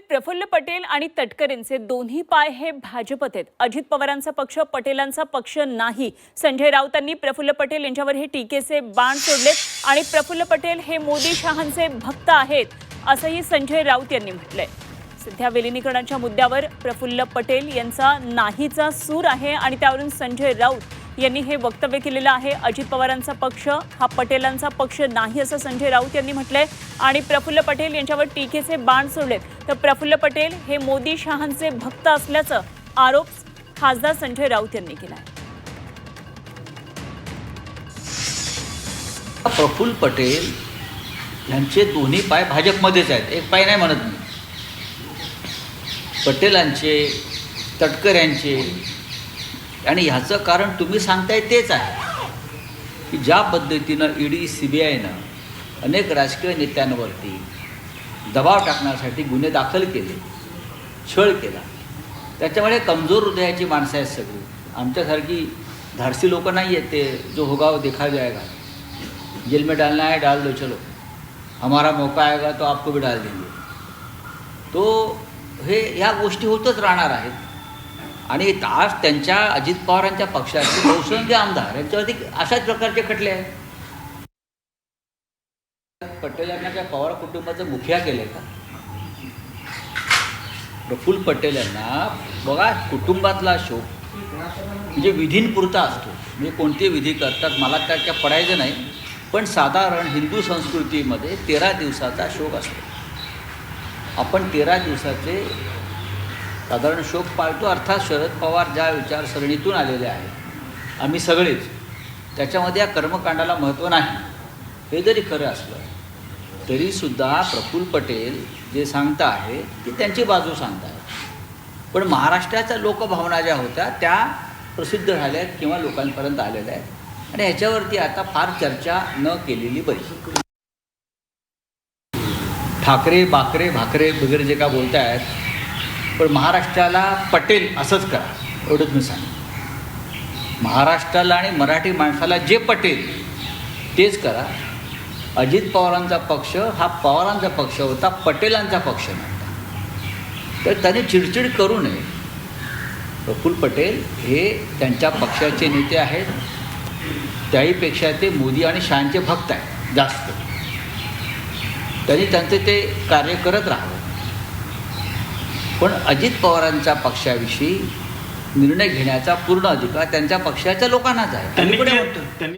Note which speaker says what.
Speaker 1: प्रफुल्ल पटेल आणि तटकरेंचे दोन्ही पाय हे भाजपत आहेत. अजित पवारांचा पक्ष पटेलांचा पक्ष नाही. संजय राऊतांनी प्रफुल्ल पटेल यांच्यावर हे टीकेचे बाण सोडलेत आणि प्रफुल्ल पटेल हे मोदी शहांचे भक्त आहेत असंही संजय राऊत यांनी म्हटलंय. सध्या विलिनीकरणाच्या मुद्द्यावर प्रफुल्ल पटेल यांचा नाहीचा सूर आहे आणि त्यावरून संजय राऊत यांनी हे वक्तव्य केलेलं आहे. अजित पवारांचा पक्ष हा पटेलांचा पक्ष नाही असं संजय राऊत यांनी म्हटलंय आणि प्रफुल्ल पटेल यांच्यावर टीकेचे बाण सोडलेत. तर प्रफुल्ल पटेल हे मोदी शहांचे भक्त असल्याचं आरोप खासदार संजय राऊत यांनी केला आहे.
Speaker 2: प्रफुल्ल पटेल यांचे दोन्ही पाय भाजपमध्येच आहेत. एक पाय नाही म्हणत मी. पटेलांचे, तटकऱ्यांचे, आणि ह्याचं कारण तुम्ही सांगताय तेच आहे की ज्या पद्धतीनं ईडी CBIनं अनेक राजकीय नेत्यांवरती दबाव टाकण्यासाठी गुन्हे दाखल केले, छळ केला, त्याच्यामुळे कमजोर हृदयाची माणसं आहेत सगळी. आमच्यासारखी धाडसी लोक नाही आहेत ते जो होगा वो देखा जाएगा, जेल में डालना है डाल दो, चलो हमारा मौका आएगा तो आपको भी डाल देंगे. तो हे ह्या गोष्टी होतच राहणार आहेत. आणि आज त्यांच्या अजित पवारांच्या पक्षाचे बहुसंख्य आमदार यांच्यावरती अशाच प्रकारचे खटले आहेत. पटेल यांना काय पवार कुटुंबाचं मुखिया केलं का? प्रफुल्ल पटेल यांना बघा, कुटुंबातला शोक म्हणजे विधींपुरता असतो. म्हणजे कोणते विधी करतात मला काय पडायचं नाही, पण साधारण हिंदू संस्कृतीमध्ये 13 दिवसाचा शोक असतो. आपण 13 दिवसाचे साधारण शोक पाळतो. अर्थात शरद पवार ज्या विचारसरणीतून आलेले आहेत आम्ही सगळेच, त्याच्यामध्ये या कर्मकांडाला महत्त्व नाही. हे जरी खरं असलं तरीसुद्धा प्रफुल्ल पटेल जे सांगता आहे ते त्यांची बाजू सांगत आहेत. पण महाराष्ट्राच्या लोकभावना ज्या होत्या त्या प्रसिद्ध झाल्या आहेत किंवा लोकांपर्यंत आलेल्या आहेत आणि ह्याच्यावरती आता फार चर्चा न केलेली बरी. ठाकरे बाकरे भाकरे वगैरे जे का बोलत आहेत, पण महाराष्ट्राला पटेल असंच करा एवढंच मी सांगेन. महाराष्ट्राला आणि मराठी माणसाला जे पटेल तेच करा. अजित पवारांचा पक्ष हा पवारांचा पक्ष होता, पटेलांचा पक्ष नव्हता. तर त्यांनी चिडचिड करू नये. प्रफुल्ल पटेल हे त्यांच्या पक्षाचे नेते आहेत, त्याहीपेक्षा ते मोदी आणि शहांचे भक्त आहेत जास्त. त्यांनी त्यांचे ते कार्य करत राहावं. पण अजित पवारांच्या पक्षाविषयी निर्णय घेण्याचा पूर्ण अधिकार त्यांच्या पक्षाच्या लोकांनाच आहे.